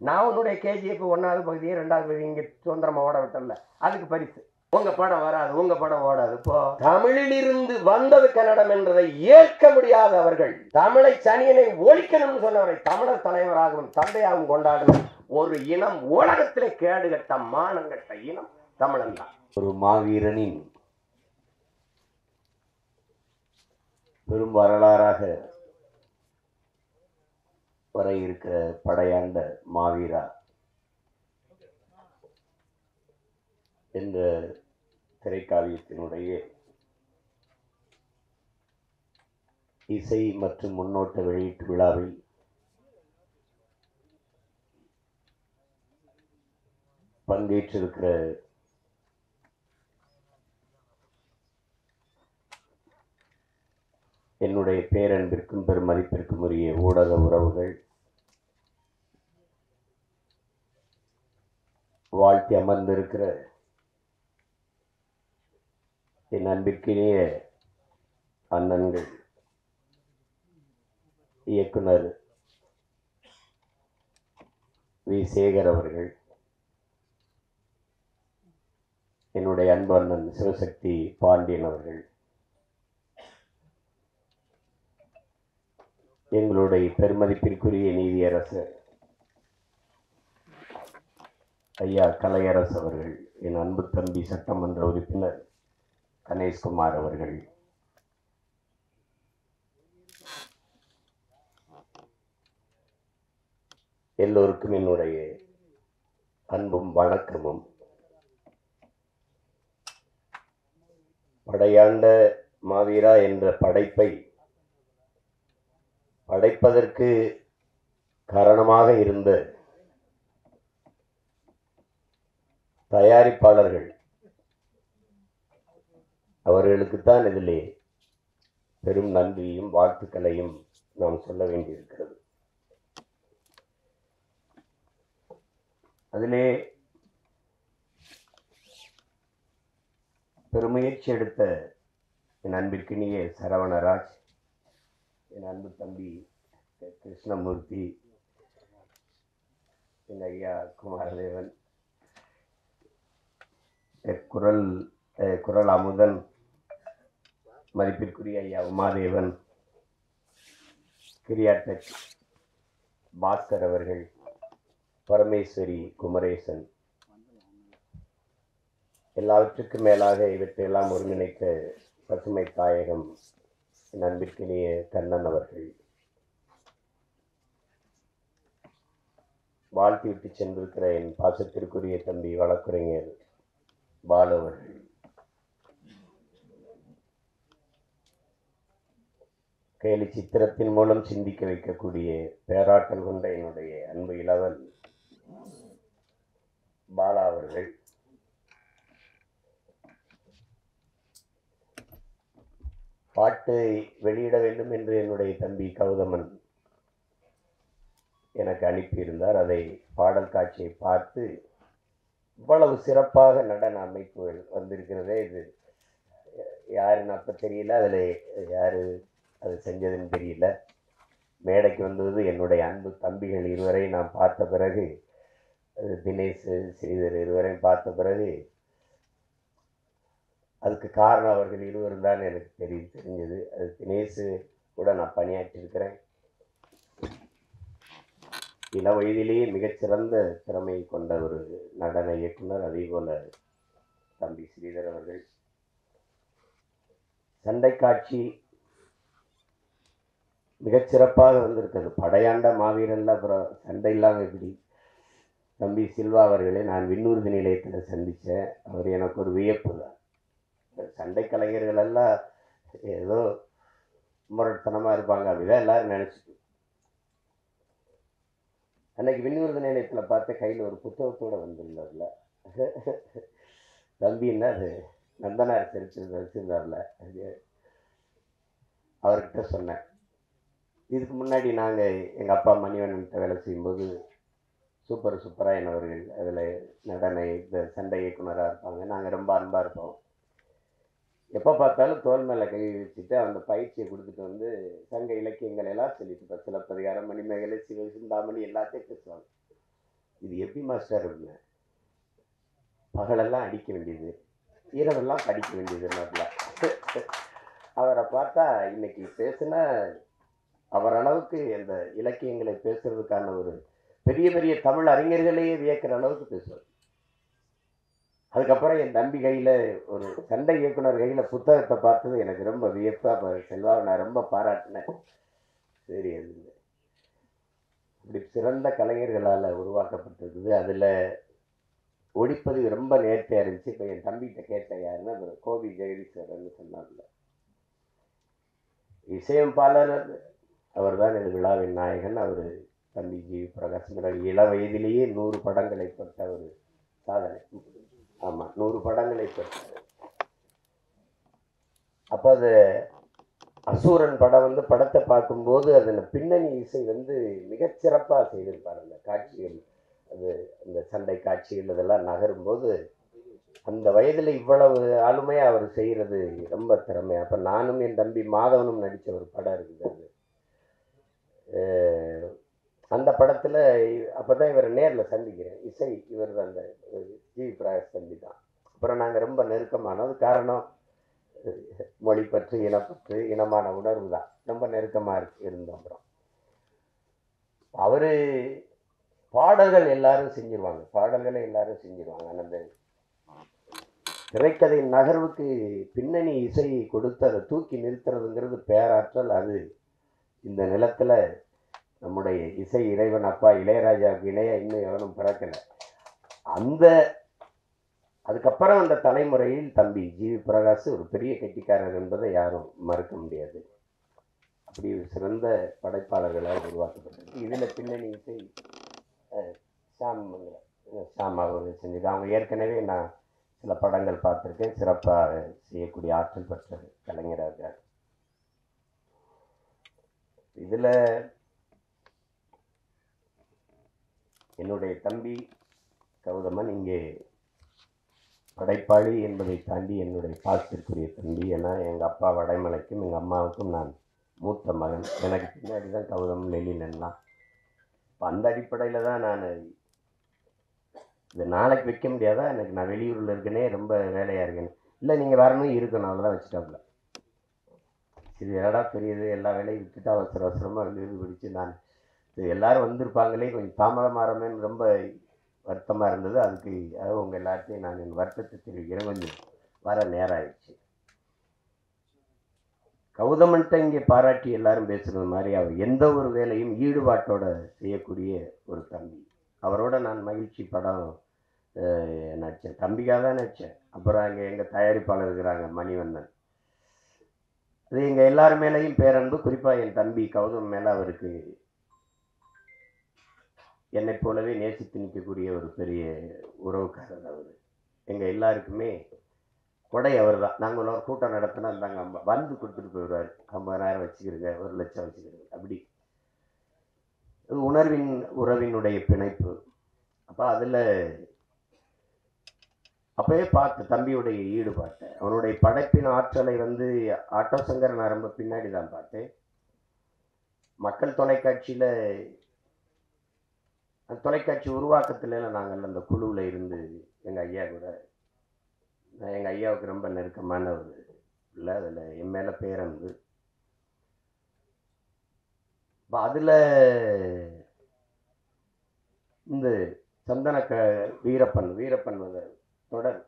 நான் உன்னுடைய கேஜிஎஃப் 1வது பகுதியும் 2வது பகுதியும் இங்கே சுதந்திரமா ஓட விட்டல, அதுக்கு பரிசு. உங்க படம் வராது, உங்க படம் ஓடாது. இப்போ தமிழில் இருந்து வந்தது கன்னடம் என்பதை ஏற்க முடியாத அவர்கள் தமிழை சனியனை ஒழிக்கணும்னு சொன்னவரை தமிழர் தலைவராகவும் தந்தையாகவும் கொண்டாடணும். ஒரு இனம் உலகத்திலே கேடுகட்ட மானங்கட்ட இனம் தமிழன் தான். ஒரு மாவீரனின் பெரும் வரலாறாக வர இருக்கிற படையாண்ட மாவீரா என்ற திரைக்காவியத்தினுடைய இசை மற்றும் முன்னோட்ட வெளியீட்டு விழாவில் பங்கேற்றிருக்கிற என்னுடைய பேரன்பிற்கும் பெருமதிப்பிற்கும் உரிய ஊடக உறவுகள், வாழ்த்தி அமர்ந்திருக்கிற என் அன்பிற்கினிய அண்ணன்கள், இயக்குனர் வி. சேகர் அவர்கள், என்னுடைய அன்பு அண்ணன் சிவசக்தி பாண்டியன் அவர்கள், எங்களுடைய பெருமதிப்பிற்குரிய நீதியரசர் ஐயா கலையரசு அவர்கள், என் அன்பு தம்பி சட்டமன்ற உறுப்பினர் கணேஷ்குமார் அவர்கள், எல்லோருக்கும் என்னுடைய அன்பும் வணக்கமும். படையாண்ட மாவீரா என்ற படைப்பை படைப்பதற்கு காரணமாக இருந்த தயாரிப்பாளர்கள் அவர்களுக்குத்தான் இதிலே பெரும் நன்றியும் வாழ்த்துக்களையும் நாம் சொல்ல வேண்டியிருக்கிறது. அதிலே பெருமுயற்சி எடுத்த என் அன்பிற்கினிய சரவணராஜ், என் அன்பு தம்பி கிருஷ்ணமூர்த்தி, என் ஐயா குமாரதேவன், குரல் அமுதன், மதிப்பிற்குரிய ஐயா உமாதேவன், கிரியாடெக் பாஸ்கர் அவர்கள், பரமேஸ்வரி குமரேசன், எல்லாவற்றுக்கும் மேலாக இவற்றையெல்லாம் ஒருங்கிணைத்த பசுமை தாயகம் என் அன்பிற்கினிய கண்ணன் அவர்கள், வாழ்த்திவிட்டு சென்றிருக்கிற என் பாசத்திற்குரிய தம்பி வழக்குரைஞர் பாலு அவர்கள், கேலி சித்திரத்தின் மூலம் சிந்திக்க வைக்கக்கூடிய பேராற்றல் கொண்ட என்னுடைய அன்பு இளவல் பாலா அவர்கள், பாட்டை வெளியிட வேண்டும் என்று என்னுடைய தம்பி கௌதமன் எனக்கு அனுப்பியிருந்தார். அதை பாடல் காட்சியை பார்த்து இவ்வளவு சிறப்பாக நடன அமைப்புகள் வந்திருக்கிறதே, இது யாருன்னு அப்போ தெரியல, அதில் யார் அது செஞ்சதுன்னு தெரியல. மேடைக்கு வந்தது என்னுடைய அன்பு தம்பிகள் இருவரை நான் பார்த்த பிறகு, தினேஷ் ஸ்ரீதர் இருவரையும் பார்த்த பிறகு அதுக்கு காரணம் அவர்கள் இருவரும் தான் எனக்கு தெரிஞ்சது. அது தினேஷ் கூட நான் பணியாற்றியிருக்கிறேன். இள வயதிலேயே மிகச்சிறந்த திறமை கொண்ட ஒரு நடன இயக்குனர். அதே போல தம்பி ஸ்ரீதர் அவர்கள். சண்டை காட்சி மிகச்சிறப்பாக வந்திருக்கிறது. படையாண்ட மாவீரன்ல அப்புறம் சண்டை இல்லாமல் எப்படி? தம்பி சில்வா அவர்களை நான் விண்ணூர்தி நிலையத்தில் சந்தித்தேன். அவர் எனக்கு ஒரு வியப்பு தான். சண்டை கலைஞர்கள் எல்லாம் ஏதோ முரட்டத்தனமாக இருப்பாங்க அப்படிதான் எல்லாரும் நினச்சிட்டு. அன்னைக்கு விண்ணூர்தி நிலையத்தில் பார்த்த கையில் ஒரு புத்தகத்தோடு வந்திருந்தார்ல தம்பின்னா, அது நந்தனார் சரித்திரத்தை வச்சுருந்தார்ல, அவர்கிட்ட சொன்னேன். இதுக்கு முன்னாடி நாங்கள் எங்கள் அப்பா மணிவண்ணன்கிட்ட வேலை செய்யும்போது சூப்பராயன் அவர்கள் அதில் நடன இந்த சண்டை இயக்குனராக இருப்பாங்க. நாங்கள் ரொம்ப அன்பாக இருப்போம். எப்போ பார்த்தாலும் தோல் மேலே கை வச்சுட்டு அந்த பயிற்சியை கொடுத்துட்டு வந்து சங்க இலக்கியங்கள் எல்லாம் சொல்லிட்டு, இப்போ சிலப்பதிகாரம், மணிமேகலை, சிவசிந்தாமணி எல்லாத்தையும் பேசுவாங்க. இது எப்படி மாஸ்டர் அப்படின்னா, பகலெல்லாம் அடிக்க வேண்டியது, இரவெல்லாம் படிக்க வேண்டியதுன்னால அவரை பார்த்தா இன்னைக்கு பேசுனா அவர் அளவுக்கு அந்த இலக்கியங்களை பேசுறதுக்கான ஒரு பெரிய பெரிய தமிழ் அறிஞர்களையே வியக்கிற அளவுக்கு பேசுவார். அதுக்கப்புறம் என் தம்பி கையில் ஒரு சண்டை இயக்குனர் கையில் புத்தகத்தை பார்த்தது எனக்கு ரொம்ப வியப்பாக செல்வா நான் ரொம்ப பாராட்டினேன். சரி, அது இப்படி சிறந்த கலைஞர்களால் உருவாக்கப்பட்டிருக்குது. அதில் ஒளிப்பதிவு ரொம்ப நேர்த்தியாக இருந்துச்சு. இப்போ என் தம்பிகிட்ட கேட்டேன், யாருன்னா கோவி ஜெகதீஸ்வரர்னு சொன்னார்ல, இசையமைப்பாளர் அவர் தான் இந்த விழாவின் நாயகன். அவர் தம்பி ஜி பிரகாஷ் இள வயதிலேயே 100 படங்களை பெற்ற ஒரு சாதனை. ஆமாம், 100 படங்களை பெற்றார். அப்போ அது அசூரன் படம் வந்து படத்தை பார்க்கும்போது அதில் பின்னணி இசை வந்து மிகச்சிறப்பாக செய்திருப்பார். அந்த காட்சிகள், அது அந்த சண்டை காட்சிகள் இதெல்லாம் நகரும்போது அந்த வயதில் இவ்வளவு ஆளுமையாக அவர் செய்கிறது ரொம்ப திறமை. அப்போ நானும் என் தம்பி மாதவனும் நடித்த ஒரு படம் இருக்குது. அது அந்த படத்தில் அப்போ தான் இவரை நேரில் சந்திக்கிறேன். இசை இவர் அந்த ஜி பிரகாஷ் தம்பி தான். அப்புறம் நாங்கள் ரொம்ப நெருக்கமானது காரணம் மொழிப்பற்று, இனப்பற்று, இனமான உணர்வு தான். ரொம்ப நெருக்கமாக இருந்தோம். அப்புறம் அவர் பாடல்கள் எல்லாரும் செஞ்சிருவாங்க, பாடல்களை எல்லாரும் செஞ்சிருவாங்க. அந்த திரைக்கதை நகர்வுக்கு பின்னணி இசை கொடுத்து அதை தூக்கி நிறுத்துறதுங்கிறது பேராற்றல். அது இந்த நிலத்தில் நம்முடைய இசை இறைவன் அப்பா இளையராஜாவுக்கு இணைய இன்னும் எவனும் பிறக்கலை. அதுக்கப்புறம் அந்த தலைமுறையில் தம்பி ஜி பிரகாஷ் ஒரு பெரிய கெட்டிக்காரர் என்பதை யாரும் மறுக்க முடியாது. அப்படி ஒரு சிறந்த படைப்பாளர்களால் உருவாக்கப்பட்டது. இதில் பின்னணி இசை ஷாம் அவர்கள் செஞ்சது. அவங்க ஏற்கனவே நான் சில படங்கள் பார்த்துருக்கேன். சிறப்பாக செய்யக்கூடிய ஆற்றல் பெற்ற கலைஞராக. இதில் என்னுடைய தம்பி கௌதமன் இங்கே படைப்பாளி என்பதை தாண்டி என்னுடைய பாசத்திற்குரிய தம்பி. ஏன்னா எங்கள் அப்பா வடைமலைக்கும் எங்கள் அம்மாவுக்கும் நான் மூத்த மகன். எனக்கு பின்னாடி தான் கௌதம் லெலினெல்லாம். இப்போ அந்த அடிப்படையில் தான் நான் இது நாளைக்கு வைக்க முடியாதா, எனக்கு நான் வெளியூரில் இருக்கேனே, ரொம்ப வேலையாக இருக்கேன். இல்லை, நீங்கள் வரணும் இருக்கணும், அவ்வளோதான் வச்சுட்டாப்புல. இது என்னடா பெரியது, எல்லா வேலையும் விட்டுட்டு அவசர அவசரமாக வெளியூர் பிடிச்சி நான் எல்லோரும் வந்திருப்பாங்களே, கொஞ்சம் தாமதமாகறமேன்னு ரொம்ப வருத்தமாக இருந்தது. அதுக்கு உங்கள் எல்லாத்தையும் நான் என் வருத்தத்தை தெரிவிக்கிறேன். கொஞ்சம் வர நேரம் ஆயிடுச்சு. கௌதமன்ட்ட இங்கே பாராட்டி எல்லாரும் பேசுகிறது மாதிரி அவர் எந்த ஒரு வேலையும் ஈடுபாட்டோடு செய்யக்கூடிய ஒரு தம்பி. அவரோட நான் மகிழ்ச்சி படம் நடித்தேன், தம்பிக்காக தான் நடித்தேன். அப்புறம் அங்கே எங்கள் தயாரிப்பாளர் இருக்கிறாங்க மணிவண்ணன். அது எங்கள் எல்லார் மேலேயும் பேரன்பு. குறிப்பாக என் தம்பி கௌதம் மேலே அவருக்கு என்னை போலவே நேசித்து நிற்கக்கூடிய ஒரு பெரிய உறவுக்காரர் அவர். எங்கள் எல்லாருக்குமே கொடை அவர் தான். நாங்கள் ஒரு கூட்டம் நடத்தினா இருந்தாங்க வந்து கொடுத்துட்டு போயிடுவார். 50,000 வச்சுக்கிறங்க, 1,00,000 வச்சுக்கிறங்க. அப்படி உறவினுடைய பிணைப்பு. அப்போ அதில் அப்போயே பார்த்து தம்பியுடைய ஈடுபாட்டை, அவனுடைய படைப்பின் ஆற்றலை வந்து ஆட்டோ சங்கர் நான் ரொம்ப பின்னாடி தான் பார்த்தேன். மக்கள் தொலைக்காட்சியில் தொலைக்காட்சி உருவாக்கத்துல நாங்கள் அந்த குழுவில் இருந்து எங்கள் ஐயா கூட, எங்கள் ஐயாவுக்கு ரொம்ப நெருக்கமான ஒரு இல்லை, அதில் என் மேலே பேரன்பு. அதில் இந்த சந்தன வீரப்பன் தொடர்,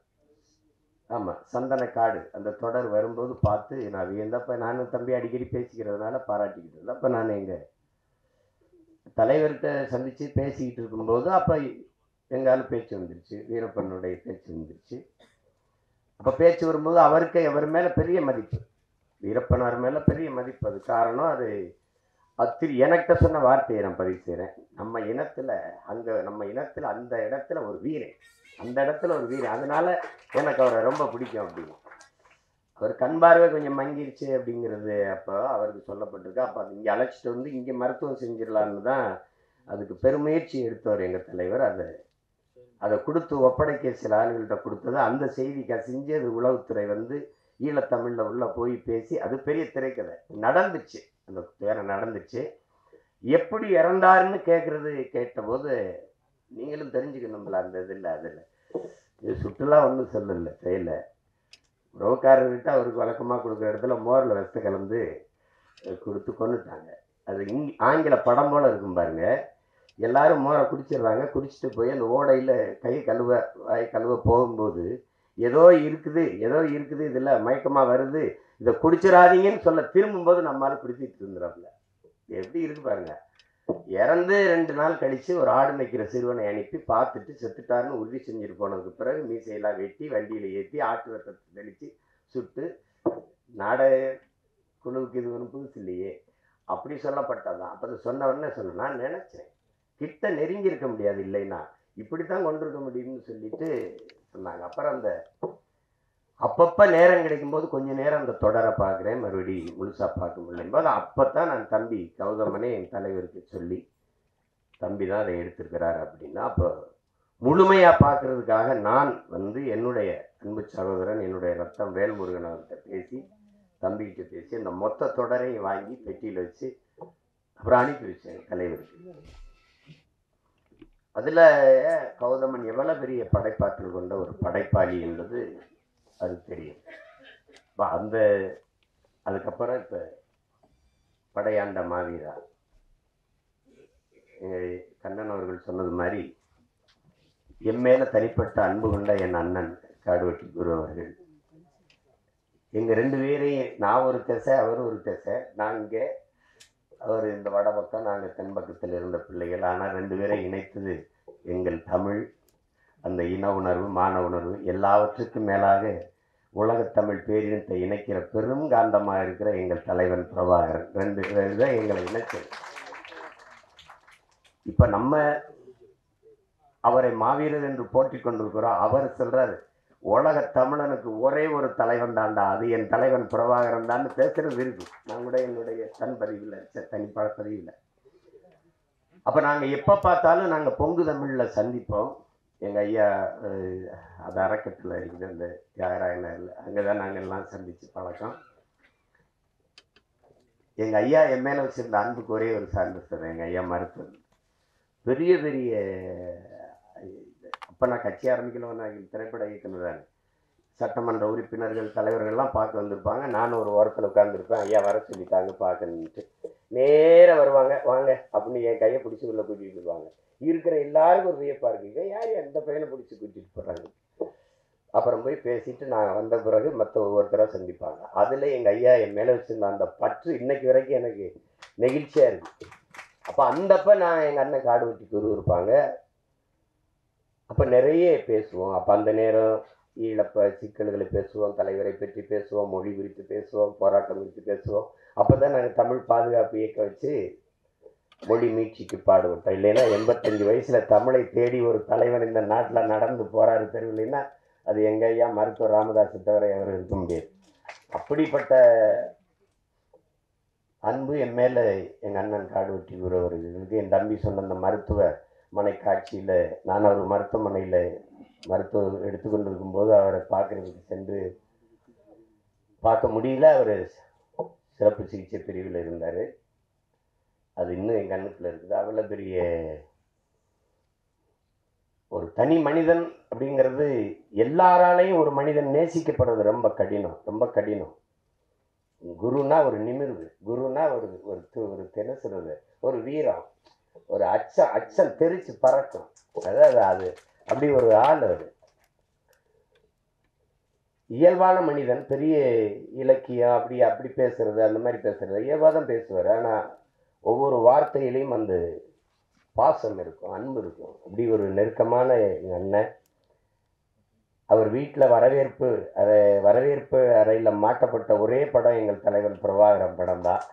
ஆமாம் சந்தனக்காடு, அந்த தொடர் வரும்போது பார்த்து நான் வியந்தப்போ நானும் தம்பி அடிக்கடி பேசிக்கிறதுனால பாராட்டிக்கிட்டு இருந்தேன். அப்போ நான் எங்கள் தலைவர்கிட்ட சந்தித்து பேசிக்கிட்டு இருக்கும்போது அப்போ எங்காலும் பேச்சு வந்துருச்சு, வீரப்பனுடைய பேச்சு வந்துருச்சு. அப்போ பேச்சு வரும்போது அவருக்கு அவர் மேலே பெரிய மதிப்பு, வீரப்பனார் மேலே பெரிய மதிப்பு. அது காரணம் அது எனக்கிட்ட சொன்ன வார்த்தையை நான் பதிவு செய்கிறேன். நம்ம இனத்தில் அந்த இடத்துல ஒரு வீரன், அந்த இடத்துல ஒரு வீரன், அதனால எனக்கு அவரை ரொம்ப பிடிக்கும் அப்படின்னு. அவர் கண் பார்வை கொஞ்சம் மங்கிருச்சு அப்படிங்கிறது அப்போ அவருக்கு சொல்லப்பட்டிருக்கு. அப்போ அது இங்கே அழைச்சிட்டு வந்து இங்கே மருத்துவம் செஞ்சிடலான்னு தான் அதுக்கு பெருமுயற்சி எடுத்தவர் எங்கள் தலைவர். அதை கொடுத்து ஒப்படைக்க சில ஆளுகள்கிட்ட கொடுத்தது. அந்த செய்தி கசிஞ்சு அது உளவுத்துறை வந்து ஈழத்தமிழில் உள்ள போய் பேசி அது பெரிய திரைக்கதை நடந்துச்சு. அந்த வேற நடந்துச்சு. எப்படி இறந்தாருன்னு கேட்டபோது நீங்களும் தெரிஞ்சுக்கணும்ல அந்த இதில். அதில் இது சுற்றுலா ஒன்றும் சொல்லலை செய்யல. உறவுக்காரர்கிட்ட அவருக்கு வழக்கமாக கொடுக்குற இடத்துல மோரில் விஷத்தை கலந்து கொடுத்து கொண்டுட்டாங்க. அது ஆங்கில படம் போல் இருக்கும் பாருங்க. எல்லாரும் மோரை குடிச்சிடுறாங்க. குடிச்சிட்டு போய் அந்த ஓடையில் கை கழுவ வாய் கழுவ போகும்போது ஏதோ இருக்குது இதில் மயக்கமாக வருது, இதை குடிச்சிடாதீங்கன்னு சொல்ல திரும்பும்போது நம்மளால குடிச்சிட்டு இருந்துடுறாப்புல. எப்படி இருக்கு பாருங்க. இறந்து 2 நாள் கழித்து ஒரு ஆடு மேய்க்கிற சிறுவனை அனுப்பி பார்த்துட்டு செத்துட்டாருன்னு உறுதி செஞ்சுட்டு போனதுக்கு பிறகு மீசையெல்லாம் வெட்டி வண்டியில் ஏற்றி ஆட்டு ரத்தத்தை தெளித்து சுட்டு நாடக குழுவுக்கு இது ஒன்றும் புதுசு இல்லையே அப்படி சொல்லப்பட்டதான். அப்போ அதை சொன்னவொடனே சொன்ன நான் நினச்சேன் கிட்ட நெருங்கி இருக்க முடியாது, இல்லைன்னா இப்படித்தான் கொண்டிருக்க முடியும்னு சொல்லிட்டு சொன்னாங்க. அப்புறம் அந்த அப்பப்போ நேரம் கிடைக்கும்போது கொஞ்சம் நேரம் அந்த தொடரை பார்க்குறேன், மறுபடியும் முழுசாக பார்க்க முடியலம்போது அப்போ தான் நான் தம்பி கௌதமனே என் தலைவருக்கு சொல்லி தம்பி தான் அதை எடுத்திருக்கிறார் அப்படின்னா, அப்போ முழுமையாக பார்க்கறதுக்காக நான் வந்து என்னுடைய அன்பு சகோதரன் என்னுடைய ரத்தம் வேல்முருகன் அவர்கிட்ட பேசி தம்பிக்கிட்ட பேசி அந்த மொத்த தொடரையும் வாங்கி பெட்டியில் வச்சு அப்புறம் அனுப்பி வச்சேன் தலைவருக்கு. அதில் கௌதமன் எவ்வளோ பெரிய படைப்பாற்றல் கொண்ட ஒரு படைப்பாளி என்பது அது தெரியும். அந்த அதுக்கப்புறம் இப்போ படையாண்ட மாவீரா கண்ணன் அவர்கள் சொன்னது மாதிரி என் மேலே தனிப்பட்ட அன்பு கொண்ட என் அண்ணன் காடுவெட்டி குரு அவர்கள் எங்கள் 2 பேரையும், நான் ஒரு திசை அவர் ஒரு திசை, நாங்கள் அவர் இந்த வட பக்கம் நாங்கள் தென் பக்கத்தில் இருந்த பிள்ளைகள். ஆனால் 2 பேரை இணைத்தது எங்கள் தமிழ், அந்த இன உணர்வு மான உணர்வு எல்லாவற்றுக்கும் மேலாக உலகத்தமிழ் பேரினத்தை இணைக்கிற பெரும் காந்தமாக இருக்கிற எங்கள் தலைவன் பிரபாகரன். 2 பேர் தான் எங்களை இணைச்சது. இப்போ நம்ம அவரை மாவீரர் என்று போற்றி கொண்டிருக்கிறோம். அவர் சொல்றாரு உலக தமிழனுக்கு ஒரே ஒரு தலைவன் தான்டா, அது என் தலைவன் பிரபாகரன் தான் பேசுறது இருக்கு. நான் கூட என்னுடைய தன் பதிவில் தனிப்பட பதிவில். அப்போ நாங்கள் எப்போ பார்த்தாலும் நாங்கள் பொங்கு தமிழில் சந்திப்போம். எங்கள் ஐயா அது அறக்கட்டில் இருக்குது அந்த தியாகராயனில், அங்கே தான் நாங்கள் எல்லாம் சந்தித்து பழக்கம். எங்கள் ஐயா என் மேலே வச்சுருந்த அன்புக்கு ஒரே ஒரு சான்று சார். எங்கள் ஐயா மருத்துவர் பெரிய பெரிய அப்போ நான் கட்சி ஆரம்பிக்கணும், நான் திரைப்பட இயக்குனர் தான். சட்டமன்ற உறுப்பினர்கள் தலைவர்கள்லாம் பார்க்க வந்திருப்பாங்க. நானும் ஒரு ஓரத்தில் உட்காந்துருப்பேன். ஐயா வர சொல்லிட்டாங்க பார்க்கணுன்ட்டு நேராக வருவாங்க. வாங்க அப்படின்னு என் கையை பிடிச்சி உள்ள கூட்டிகிட்டு வருவாங்க. இருக்கிற எல்லாருக்கும் ஒரு வியப்பாக இருக்குங்க, யார் அந்த பையனை பிடிச்சி கூட்டிகிட்டு போகிறாங்க. அப்புறம் போய் பேசிட்டு நான் வந்த பிறகு மற்ற ஒவ்வொருத்தராக சந்திப்பாங்க. அதில் எங்கள் ஐயா என் மேலே வச்சுருந்த அந்த பற்று இன்னைக்கு வரைக்கும் எனக்கு நெகிழ்ச்சியாக இருக்குது. அப்போ அந்தப்போ நான் எங்கள் அண்ணன் காடுவெட்டி குரு இருப்பாங்க. அப்போ நிறைய பேசுவோம். அப்போ அந்த நேரம் ஈழப்ப சிக்கல்களை பேசுவோம், தலைவரை பற்றி பேசுவோம், மொழி குறித்து பேசுவோம், போராட்டம் குறித்து பேசுவோம். அப்போ தான் நாங்கள் தமிழ் பாதுகாப்பு இயக்க வச்சு மொழி மீட்சிக்கு பாடுபட்டோம். இல்லைன்னா 85 வயசில் தமிழை தேடி ஒரு தலைவன் இந்த நாட்டில் நடந்து போராடு தெருவில்லைன்னா அது எங்கள் ஐயா மருத்துவர் ராமதாஸை தவிர அவர் இருக்க முடியாது. அப்படிப்பட்ட அன்பு என் மேலே எங்கள் அண்ணன் காடுவெட்டி குரு அவர்களுக்கு. என் தம்பி சொன்ன அந்த மருத்துவ மனை காட்சியில் நான் அவர் மருத்துவமனையில் மருத்துவம் எடுத்துக்கொண்டு இருக்கும்போது அவரை பார்க்குறதுக்கு சென்று பார்க்க முடியல. அவர் சிறப்பு சிகிச்சை பிரிவில் இருந்தார். அது இன்னும் எங்கள் கண்ணுக்குள்ள இருக்குது. அவ்வளோ பெரிய ஒரு தனி மனிதன் அப்படிங்கிறது எல்லாராலையும் ஒரு மனிதன் நேசிக்கப்படுறது ரொம்ப கடினம், ரொம்ப கடினம். குருனா ஒரு நிமிர்வு, குருனா ஒரு ஒரு தினசுறது ஒரு வீரம், ஒரு அச்சம் தெரிச்சு பறக்கும். அதாவது அது அப்படி ஒரு ஆள். அது இயல்பான மனிதன். பெரிய இலக்கியம் அப்படி பேசுறது அந்த மாதிரி பேசுறது இயல்பாக தான் பேசுவார். ஆனால் ஒவ்வொரு வார்த்தையிலையும் அந்த பாசம் இருக்கும், அன்பு இருக்கும். அப்படி ஒரு நெருக்கமான எங்கள் அண்ணன். அவர் வீட்டில் வரவேற்பு அறையில் மாட்டப்பட்ட ஒரே படம் எங்கள் தலைவர் பிரபாகரன் படம் தான்.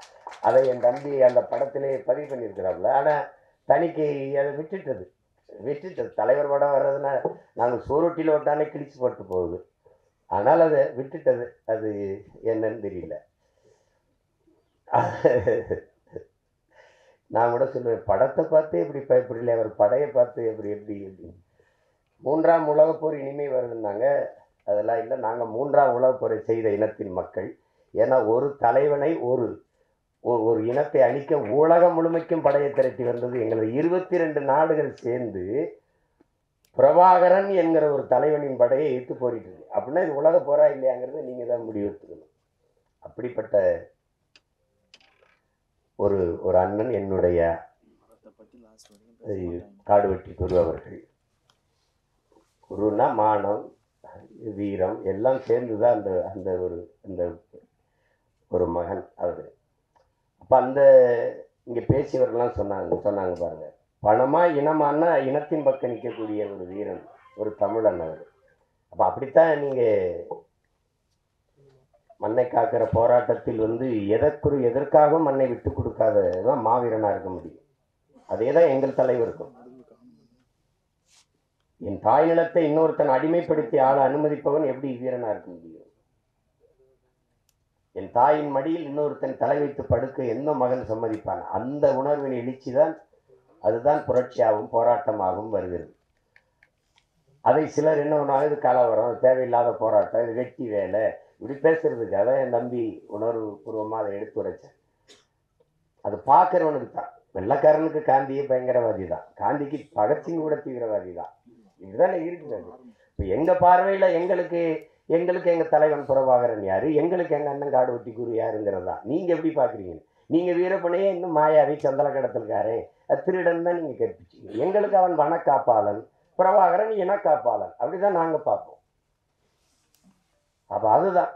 அதை என் தம்பி அந்த படத்திலே பதிவு பண்ணியிருக்கிறாப்புல. ஆனால் தனிக்கு அதை விட்டுட்டது. தலைவர் படம் வர்றதுன்னா நாங்கள் சோரொட்டியில் விட்டானே கிழிச்சு போட்டு போகுது. ஆனால் அதை விட்டுட்டது. அது என்னன்னு தெரியல. நான் கூட சொல்லுவேன், படத்தை பார்த்து எப்படி பயப்படல, அவர் படையை பார்த்து எப்படி 3ஆம் உலகப் போர் இனிமே வருதுன்னாங்க. அதெல்லாம் இல்லை, நாங்கள் 3ஆம் உலகப் போரை செய்த இனத்தின் மக்கள். ஏன்னா ஒரு தலைவனை ஒரு இனத்தை அழிக்க உலகம் முழுமைக்கும் படையை திரட்டி வந்தது எங்களது 22 நாடுகள் சேர்ந்து பிரபாகரன் என்கிற ஒரு தலைவனின் படையை எதிர்த்து போரிட்டு இருக்கு. அப்படின்னா இது உலக போரா இல்லையாங்கிறத நீங்க தான் முடிவெடுத்துக்கணும். அப்படிப்பட்ட ஒரு ஒரு அண்ணன் என்னுடைய காடுவெட்டி குரு அவர்கள். குருன்னா மானம், வீரம் எல்லாம் சேர்ந்துதான் அந்த அந்த ஒரு அந்த ஒரு மகன் அவரு. அப்ப அந்த இங்க பேசியவர்கள்லாம் சொன்னாங்க பாருங்க, பணமா இனமானா இனத்தின் பக்கம் நிற்கக்கூடிய ஒரு வீரன், ஒரு தமிழன் அவர். அப்ப அப்படித்தான் நீங்க மண்ணை காக்கிற போராட்டத்தில் எதற்காகவும் மண்ணை விட்டு கொடுக்காததான் மாவீரனா இருக்க முடியும். அதேதான் எங்கள் தலைவருக்கும். என் தாய் நிலத்தை இன்னொருத்தன் அடிமைப்படுத்தி ஆள அனுமதிப்பவன் எப்படி வீரனா இருக்க முடியும்? என் தாயின் மடியில் இன்னொருத்தன் தலை வைத்து படுக்க எந்த மகன் சம்மதிப்பான்? அந்த உணர்வின் எழுச்சிதான், அதுதான் புரட்சியாகவும் போராட்டமாகவும் வருகிறது. அதை சிலர் என்ன ஒன்றாலும் இது கலவரம், தேவையில்லாத போராட்டம், இது வெட்டி வேலை, இப்படி பேசுறதுக்கு. அதான் என் தம்பி உணர்வு பூர்வமாக அதை எடுத்து உரைச்சேன். அது பார்க்கறவனுக்கு தான். வெள்ளக்காரனுக்கு காந்தியே பயங்கரவாதி தான், காந்திக்கு பகத்சிங் கூட தீவிரவாதி தான். இதுதானே இருக்கிறது. இப்போ எங்கள் பார்வையில் எங்களுக்கு எங்கள் தலைவன் பிரபாகரன் யாரு, எங்களுக்கு எங்கள் அண்ணன் காடுவெட்டி குரு யாருங்கிறதா. நீங்கள் எப்படி பார்க்குறீங்க? நீங்கள் வீரப்பனையே இன்னும் மாயாவி சந்தன கடத்தல்காரே திருடன் தான் நீங்கள் கற்பிச்சிங்க. எங்களுக்கு அவன் வனக்காப்பாளன், பிரபாகரன் இனக்காப்பாளன். அப்படிதான் நாங்கள் பார்ப்போம். அப்போ அதுதான்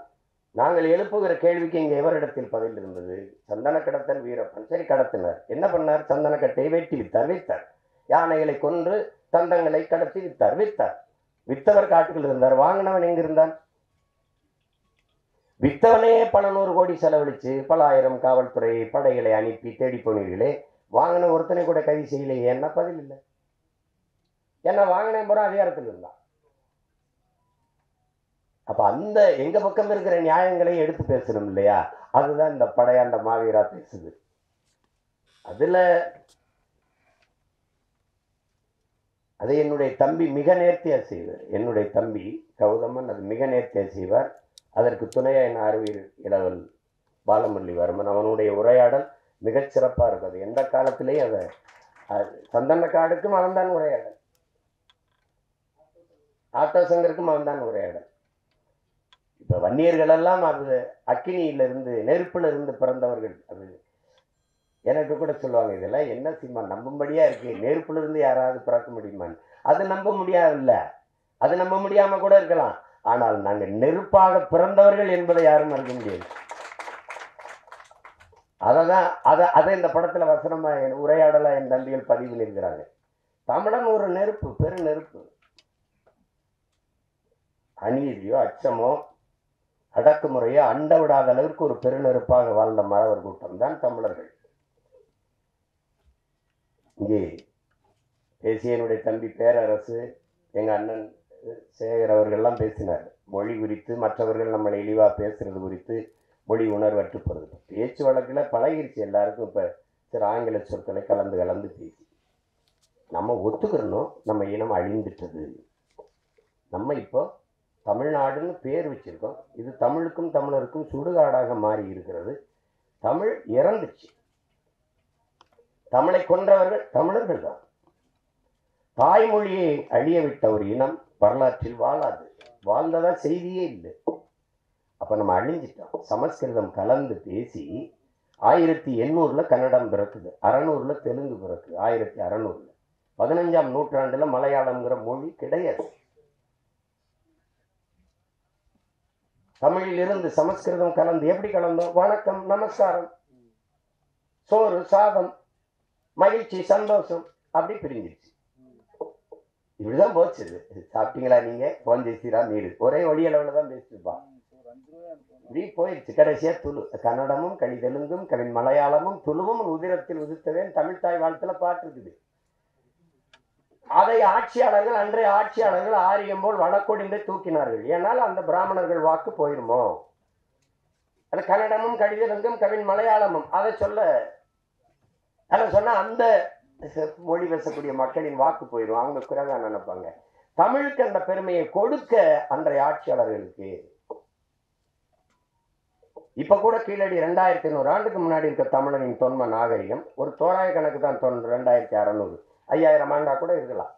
நாங்கள் எழுப்புகிற கேள்விக்கு இங்கே எவரிடத்தில் பதில் இருந்தது? சந்தன கடத்தல் வீரப்பன். சரி, கடத்தினார். என்ன பண்ணார்? சந்தன கட்டையை வெட்டி வித்தார். யானைகளை கொன்று தந்தங்களை கடத்தி வித்தார். வித்தவர் காட்டுக்குள் இருந்தார். வாங்கினவன் எங்க இருந்தான்? வித்தவனே பல 100 கோடி செலவழிச்சு பல ஆயிரம் காவல்துறை படைகளை அனுப்பி தேடி போனீர்களே, வாங்கின ஒருத்தனை கூட கைது செய்யலையே. என்ன பதில் இல்லை? ஏன்னா வாங்கின போற அதிகாரத்தில் இருந்தான். அப்ப அந்த எங்க பக்கம் இருக்கிற நியாயங்களை எடுத்து பேசணும் இல்லையா? அதுதான் இந்த படையாண்ட மாவீரா பேசுது. அதுல அதை என்னுடைய தம்பி மிக நேர்த்தியா செய்வார். என்னுடைய தம்பி கௌதமன் அது மிக நேர்த்தியா செய்வார். அதற்கு துணையா என் அறிவியல் இளவல் பாலமுரளிவர்மன். அவனுடைய உரையாடல் மிகச்சிறப்பாக இருக்கும். அது எந்த காலத்திலேயும் அதை சந்தன காடுக்கும் அவன்தான் உரையாடல், ஆட்டோ சங்கருக்கும் அவன்தான் உரையாடல். இப்ப வன்னியர்கள் எல்லாம் அது அக்கினியிலிருந்து நெருப்புல இருந்து பிறந்தவர்கள். அது எனக்கு கூட சொல்லுவாங்க, இதெல்லாம் என்ன சினிமா நம்பும்படியா இருக்கு, நெருப்புல இருந்து யாராவது பிறக்க முடியுமான்னு. அது நம்ப முடியாதுல்ல. அது நம்ப முடியாம கூட இருக்கலாம். ஆனால் நாங்கள் நெருப்பாக பிறந்தவர்கள் என்பதை யாரும் மறுக்க முடியாது. அதை இந்த படத்துல வசனமா உரையாடலா என் தம்பிகள் பதிவு பண்ணியிருக்கிறாங்க. தமிழன் ஒரு நெருப்பு, பெரு நெருப்பு. அநீதியோ அச்சமோ அடக்குமுறையோ அண்ட விடாத அளவிற்கு ஒரு பெருநெருப்பாக வாழ்ந்த மறவர் கூட்டம் தான் தமிழர்கள். இங்கே தேசியனுடைய தம்பி பேரரசு, எங்க அண்ணன் சேகர் அவர்கள்லாம் பேசினார் மொழி குறித்து. மற்றவர்கள் நம்மளை இழிவா பேசுறது குறித்து, மொழி உணர்வற்று போகிறது. பேச்சு வழக்கில் பழகிருச்சு எல்லாருக்கும். இப்போ சில ஆங்கில சொற்களை கலந்து பேசி நம்ம ஒத்துக்கிறணும், நம்ம இனம் அழிந்துட்டது. நம்ம இப்போ தமிழ்நாடுன்னு பேர் வச்சிருக்கோம். இது தமிழுக்கும் தமிழருக்கும் சுடுகாடாக மாறி இருக்கிறது. தமிழ் இறந்துச்சு. தமிழை கொன்றவர்கள் தமிழர்கள் தான். தாய்மொழியை அழிய விட்ட ஒரு இனம் வரலாற்றில் வாழாது. வாழ்ந்ததா செய்தியே இல்லை. அப்ப நம்ம அழிஞ்சிட்டோம். சமஸ்கிருதம் கலந்து பேசி 1800 கன்னடம் பிறக்குது, 600 தெலுங்கு பிறக்குது, 1600 15ஆம் நூற்றாண்டுல மலையாளம்ங்கிற மொழி கிடையாது. தமிழில் இருந்து சமஸ்கிருதம் கலந்து எப்படி கலந்தோம்? வணக்கம், நமஸ்காரம், சோறு, சாதம், மகிழ்ச்சி, சந்தோஷம், அப்படி பிரிஞ்சிருச்சு. இப்படிதான் போச்சு. சாப்பிட்டீங்களா நீங்க, போன் பேசிரா நீரு, ஒரே ஒளி அளவுல தான் பேசிருப்பான். இப்படி போயிடுச்சு. கடைசியா துளு. கன்னடமும் கனி தெலுங்கும் கவின் மலையாளமும் துளுவும் உதிரத்தில் உதிர்த்தவேன் தமிழ் தாய் வாழ்த்துல பாட்டு இருக்குது. அதை ஆட்சியாளர்கள், அன்றைய ஆட்சியாளர்கள் ஆரியம் போல் வழக்கொடிந்து தூக்கினார்கள். ஏனால் அந்த பிராமணர்கள் வாக்கு போயிருமோ. அது கன்னடமும் கடிதெலுங்கும் கவின் மலையாளமும் அதை சொன்னா அந்த மொழி பேசக்கூடிய மக்களின் வாக்கு போயிடும். அவங்க குறைவா நினைப்பாங்க. தமிழுக்கு அந்த பெருமையை கொடுக்க அன்றைய ஆட்சியாளர்களுக்கு இப்ப கூட கீழடி 2500 ஆண்டுக்கு முன்னாடி இருக்க தமிழனின் தொன்ம நாகரிகம் ஒரு தோராய கணக்கு தான் 2600 5000 ஆண்டா கூட இருக்கலாம்.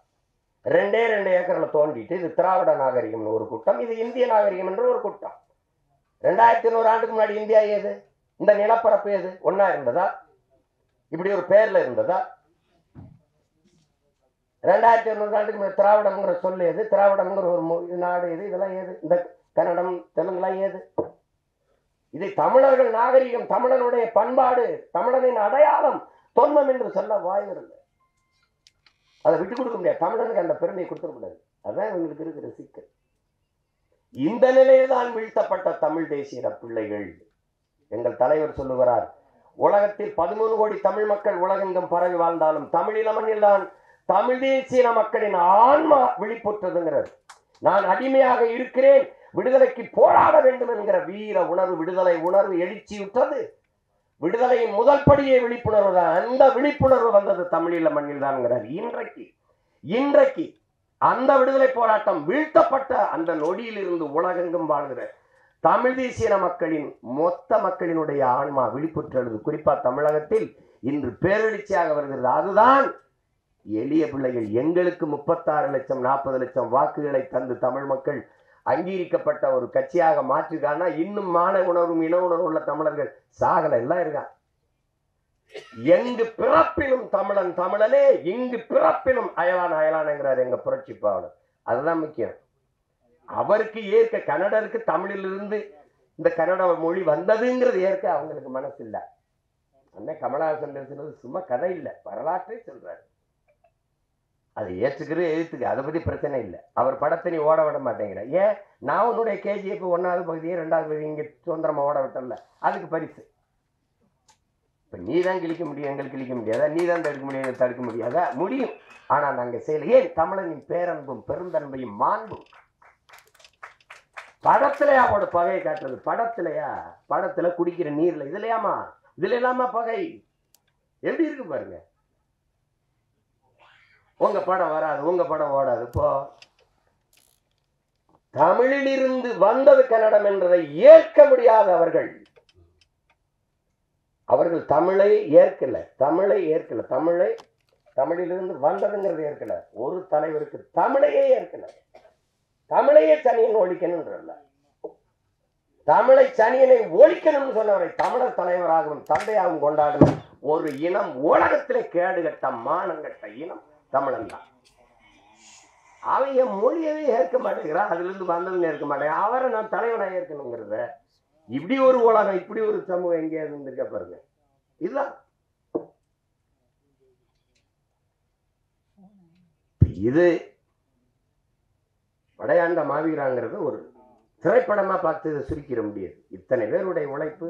2 ஏக்கர்ல தோண்டிட்டு இது திராவிட நாகரிகம்னு ஒரு கூட்டம், இது இந்திய நாகரிகம் என்ற ஒரு கூட்டம். 2100 ஆண்டுக்கு முன்னாடி இந்தியா ஏது? இந்த நிலப்பரப்பு ஏது? ஒன்னா இருந்ததா? இப்படி ஒரு பேர்ல இருந்ததா? 2200 ஆண்டுக்கு முன்னாடி திராவிடம்ங்கிற சொல் ஏது? திராவிடம்ங்கிற ஒரு நாடு ஏது? இதெல்லாம் ஏது? இந்த கன்னடம் தெலுங்குலாம் ஏது? இது தமிழர்கள் நாகரிகம், தமிழனுடைய பண்பாடு, தமிழனின் அடையாளம், தொன்மம் என்று சொல்ல வாய்வில்லை. அதை விட்டு கொடுக்க முடியாது. தமிழனுக்கு அந்த பெருமையை கொடுத்துட கூடாது. அதான் இவங்களுக்கு இருக்கிற சிக்கல். இந்த நிலையில்தான் வீழ்த்தப்பட்ட தமிழ் தேசிய பிள்ளைகள். எங்கள் தலைவர் சொல்லுகிறார், உலகத்தில் 13 கோடி தமிழ் மக்கள் உலகெங்கும் பரவி வாழ்ந்தாலும் தமிழின மண்ணில் தான் தமிழ் தேசிய மக்களின் ஆன்மா விழிப்புற்றதுங்கிறது. நான் அடிமையாக இருக்கிறேன், விடுதலைக்கு போராட வேண்டும் என்கிற வீர உணர்வு, விடுதலை உணர்வு எழுச்சியுற்றது. விடுதலையின் முதல் படியே விழிப்புணர்வு தான். அந்த விழிப்புணர்வு வந்தது தமிழீழ மண்ணில் தான். இன்றைக்கு அந்த விடுதலை போராட்டம் வீழ்த்தப்பட்ட அந்த நொடியில் இருந்து உலகெங்கும் வாழ்கிற தமிழ் தேசிய மக்களின் மொத்த மக்களினுடைய ஆன்மா விழிப்புற்றது. குறிப்பா தமிழகத்தில் இன்று பேரெழுச்சியாக வருகிறது. அதுதான் எளிய பிள்ளைகள். எங்களுக்கு 36 லட்சம் 40 லட்சம் வாக்குகளை தந்து தமிழ் மக்கள் அங்கீகரிக்கப்பட்ட ஒரு கட்சியாக மாற்றிருக்காங்கன்னா, இன்னும் மான உணர்வும் இன உணர்வு உள்ள தமிழர்கள் சாகல எல்லாம் இருக்கான். எங்கு பிறப்பினும் தமிழன் தமிழனே, இங்கு பிறப்பினும் அயலான் அயலான்ங்கிறார் எங்க புரட்சி பாவலர். அதுதான் முக்கியம். அவருக்கு ஏற்க, கன்னடருக்கு தமிழிலிருந்து இந்த கன்னட மொழி வந்ததுங்கிறது ஏற்க அவங்களுக்கு மனசு இல்லை. அண்ணன் கமலஹாசன் பேசுறது சும்மா கதை இல்லை, வரலாற்றை சொல்றாரு. அதை ஏற்றுக்கிறது எழுத்துக்கு, அதை பத்தி பிரச்சனை இல்லை. அவர் படத்தை நீ ஓட விட மாட்டேங்கிற. ஏன்? நான் உன்னுடைய KGF 1வது பகுதியை 2வது பகுதி இங்க சுதந்திரமா ஓட விட்டல, அதுக்கு பரிசு. இப்ப நீ தான் கிழிக்க முடியும், எங்களுக்கு கிழிக்க முடியாதா? நீ தான் தடுக்க முடியும், எங்களுக்கு தடுக்க முடியாதா? முடியும். ஆனா நாங்க செய்யல. ஏன்? தமிழனின் பேரன்பும் பெருந்தன்மையும் மாண்பும். படத்திலையா அவரோட பகையை காட்டுறது? படத்திலையா? படத்துல குடிக்கிற நீர்ல, இதுலயாமா? இதுல இல்லாம பகை எப்படி இருக்கு பாருங்க. உங்க படம் வராது, உங்க படம் ஓடாது. இப்போ தமிழிலிருந்து வந்தது கன்னடம் என்றதை ஏற்க முடியாத அவர்கள் தமிழை ஏற்கல. தமிழிலிருந்து வந்ததுங்கிறது ஏற்கல. ஒரு தலைவருக்கு தமிழையே ஏற்கல. தமிழையே சனியன் ஒழிக்கணும்ன்றல, தமிழை சனியனை ஒழிக்கணும்னு சொன்னவரை தமிழர் தலைவராகவும் தந்தையாகவும் கொண்டாடும் ஒரு இனம், உலகத்திலே கேடுகட்ட மானங்கட்ட இனம் தமிழன் தான். அவன் என் மொழியவே ஏற்க மாட்டேங்கிறான், அதுல இருந்து வந்ததுன்னு ஏற்க மாட்டேன். அவரை நான் தலைவனா ஏற்கணுங்கிறத, இப்படி ஒரு உலகம், இப்படி ஒரு சமூகம் எங்கேயாவது இருந்திருக்க பாருங்க. இதுதான் இது. வடையாண்ட மாவீராங்கிறது ஒரு திரைப்படமா பார்த்து இதை சுருக்கிட முடியாது. இத்தனை பேருடைய உழைப்பு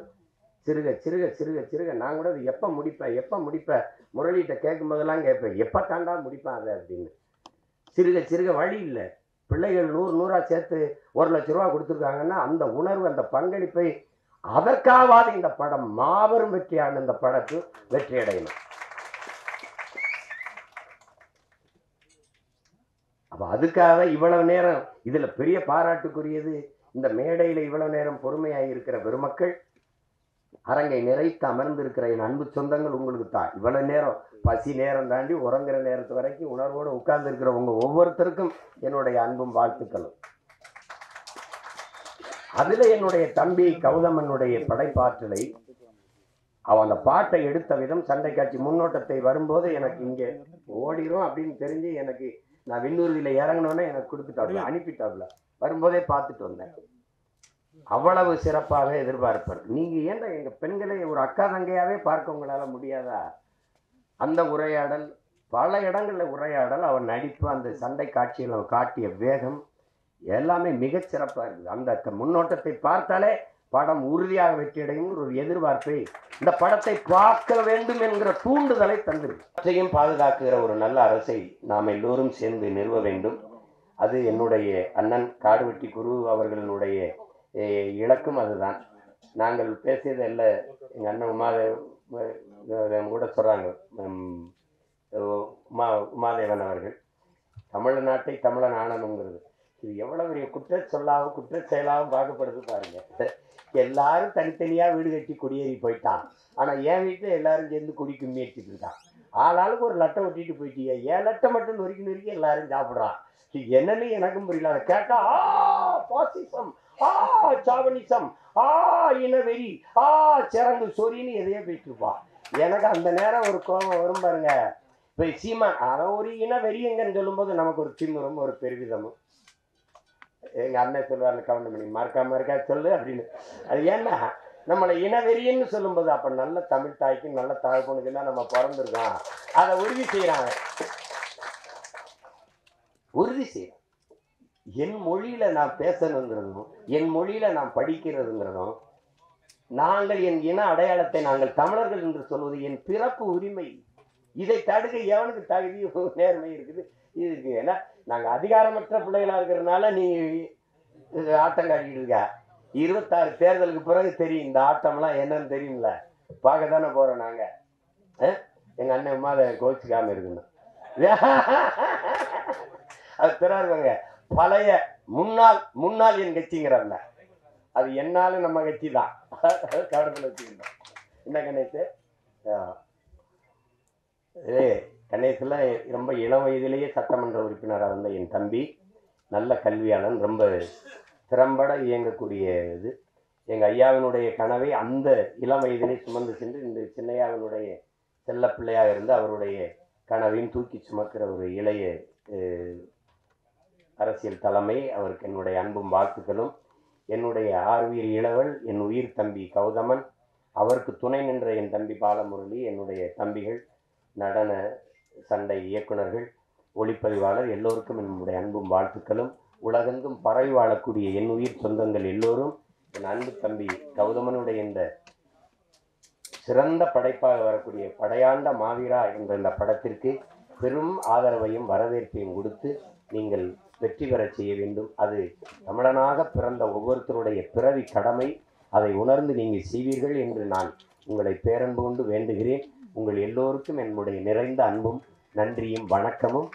சிறுக சிறுக சிறுக சிறுக. நான் கூட அது எப்போ முடிப்பேன் முரளிகிட்ட கேட்கும் போதெல்லாம் கேட்பேன், எப்போ தாண்டா முடிப்பேன் அதை அப்படின்னு. சிறுக சிறுக வழி இல்லை. பிள்ளைகள் 100 சேர்த்து 1 லட்ச ரூபா கொடுத்துருக்காங்கன்னா அந்த உணர்வு, அந்த பங்களிப்பை, அதற்காவது இந்த படம் மாபெரும் வெற்றியான இந்த படத்து வெற்றி அடையணும். அப்ப அதுக்காக இவ்வளவு நேரம் இதுல பெரிய பாராட்டுக்குரியது, இந்த மேடையில இவ்வளவு நேரம் பொறுமையாக இருக்கிற பெருமக்கள், அரங்கை நிறைத்து அமர்ந்திருக்கிற என் அன்பு சொந்தங்கள், உங்களுக்கு தான் இவ்வளவு நேரம் பசி நேரம் தாண்டி உறங்குற நேரத்து வரைக்கும் உணர்வோடு உட்கார்ந்து இருக்கிற உங்க ஒவ்வொருத்தருக்கும் என்னுடைய அன்பும் வாழ்த்துக்களும். அதுல என்னுடைய தம்பி கௌதமனுடைய படைப்பாற்றலை, அவன் அந்த பாட்டை எடுத்த விதம், சண்டை காட்சி முன்னோட்டத்தை வரும்போது எனக்கு இங்க ஓடிடும் அப்படின்னு தெரிஞ்சு, எனக்கு நான் விண்ணூர்தியில இறங்கினோன்னே எனக்கு கொடுத்துட்டாப்ல, அனுப்பிட்டாப்ல. வரும்போதே பார்த்துட்டு வந்தேன். அவ்வளவு சிறப்பாக எதிர்பார்ப்பார். நீங்க ஏன்டா எங்க பெண்களை ஒரு அக்கா தங்கையாவே பார்க்க உங்களால முடியாதா? அந்த உரையாடல், பல இடங்கள்ல உரையாடல், அவன் நடிப்பு, அந்த சண்டை காட்சியில் அவன் காட்டிய வேகம் எல்லாமே மிகச் சிறப்பா இருக்குது. அந்த முன்னோட்டத்தை பார்த்தாலே படம் உறுதியாக வெற்றியடையும் ஒரு எதிர்பார்ப்பை, இந்த படத்தை பார்க்க வேண்டும் என்கிற தூண்டுதலை தந்திருக்கும். பாதுகாக்கிற ஒரு நல்ல அரசை நாம் எல்லோரும் சேர்ந்து நிறுவ வேண்டும். அது என்னுடைய அண்ணன் காடுவெட்டி குரு அவர்களுடைய இலக்கும் அதுதான். நாங்கள் பேசியது இல்லை, எங்கள் அண்ணன் கூட சொல்கிறாங்க, உமாதேவன் அவர்கள், தமிழ்நாட்டை தமிழன் ஆனணுங்கிறது. இது எவ்வளவு பெரிய குற்றச்சொல்லாகவும் குற்றச்செயலாகவும் பார்க்கப்படுது பாருங்க. எல்லாரும் தனித்தனியாக வீடு கட்டி குடியேறி போயிட்டான். ஆனால் என் வீட்டில் எல்லாரும் சேர்ந்து குடி கும்மி அடிச்சுட்டு இருக்கான். ஆளாளுக்கு ஒரு லட்டை ஒட்டிட்டு போயிட்டீங்க, ஏன் லட்டை மட்டும் நொறுக்கி எல்லாரும் சாப்பிட்றான். என்னன்னு எனக்கும் புரியல. அதை கேட்டா பாசிசம், சாவனிசம், இனவெறி, சிறங்கு சொரின்னு எதையோ பேசிட்டு இருப்பான். எனக்கு அந்த நேரம் ஒரு கோபம் வரும் பாருங்க. இப்போ சீமான் அவன் ஒரு இனவெறியங்கன்னு சொல்லும்போது நமக்கு ஒரு திமிரும் ஒரு பெருவிதமும். எங்க அண்ணன் சொல்லுவாரு, கவுண்ட் பண்ணி மறக்கா சொல்லு அப்படின்னு. அது ஏன்னா நம்மளை இனவெறியன்னு சொல்லும்போது அப்ப நல்ல தமிழ் தாய்க்கு நல்ல தாழ்பொண்ணுக்கு தான் நம்ம பிறந்திருக்கோம். அதை உறுதி செய்யறாங்க. என் மொழியில நான் பேசணுங்கிறதும் என் மொழியில நான் படிக்கிறதுங்கிறதும் நாங்கள் என் இன அடையாளத்தை நாங்கள் தமிழர்கள் என்று சொல்வது என் பிறப்பு உரிமை. இதை தடுக்க எவனுக்கு தகுதி நேர்மை இருக்குது? இதுக்கு ஏன்னா நாங்க அதிகாரமற்ற பிள்ளைகளா இருக்கிறதுனால நீ ஆட்டம் காட்டிட்டு இருக்க. 26 தேர்தலுக்கு பிறகு தெரியும் இந்த ஆட்டம்லாம் என்னன்னு தெரியும்ல. பார்க்க தானே போறோம் நாங்க. எங்க அண்ணன் அம்மா அதை கோச்சிக்காம இருக்கணும். அது பிறாருங்க. பழைய முன்னாள் என் கட்சிங்கிறல்ல, அது என்னாலும் நம்ம கட்சி தான். கவனத்தில் வச்சுக்கிட்டோம். என்ன கணேசு? கணேசில் ரொம்ப இளம் வயதிலேயே சட்டமன்ற உறுப்பினராக இருந்த என் தம்பி, நல்ல கல்வியாளன், ரொம்ப திறம்பட இயங்கக்கூடிய இது. எங்கள் ஐயாவினுடைய கனவை அந்த இளம் வயதிலே சுமந்து சென்று இந்த சின்னையாவினுடைய செல்ல பிள்ளையாக இருந்து அவருடைய கனவையும் தூக்கி சுமக்கிற ஒரு இளைய அரசியல் தலைமை. அவருக்கு என்னுடைய அன்பும் வாழ்த்துக்களும். என்னுடைய ஆர்வீர் இளவல் என் உயிர் தம்பி கௌதமன், அவருக்கு துணை நின்ற என் தம்பி பாலமுரளி, என்னுடைய தம்பிகள், நடன சண்டை இயக்குநர்கள், ஒளிப்பதிவாளர், எல்லோருக்கும் என்னுடைய அன்பும் வாழ்த்துக்களும். உலகெங்கும் பரவி வாழக்கூடிய என் உயிர் சொந்தங்கள் எல்லோரும் என் அன்பு தம்பி கௌதமனுடைய இந்த சிறந்த படைப்பாக வரக்கூடிய படையாண்ட மாவீரா என்ற இந்த படத்திற்கு பெரும் ஆதரவையும் வரவேற்பையும் கொடுத்து நீங்கள் வெற்றி பெற செய்ய வேண்டும். அது தமிழனாக பிறந்த ஒவ்வொருத்தருடைய பிறவி கடமை. அதை உணர்ந்து நீங்கள் செய்வீர்கள் என்று நான் உங்களை பேரன்பு கொண்டு வேண்டுகிறேன். உங்கள் எல்லோருக்கும் என்னுடைய நிறைந்த அன்பும் நன்றியும் வணக்கமும்.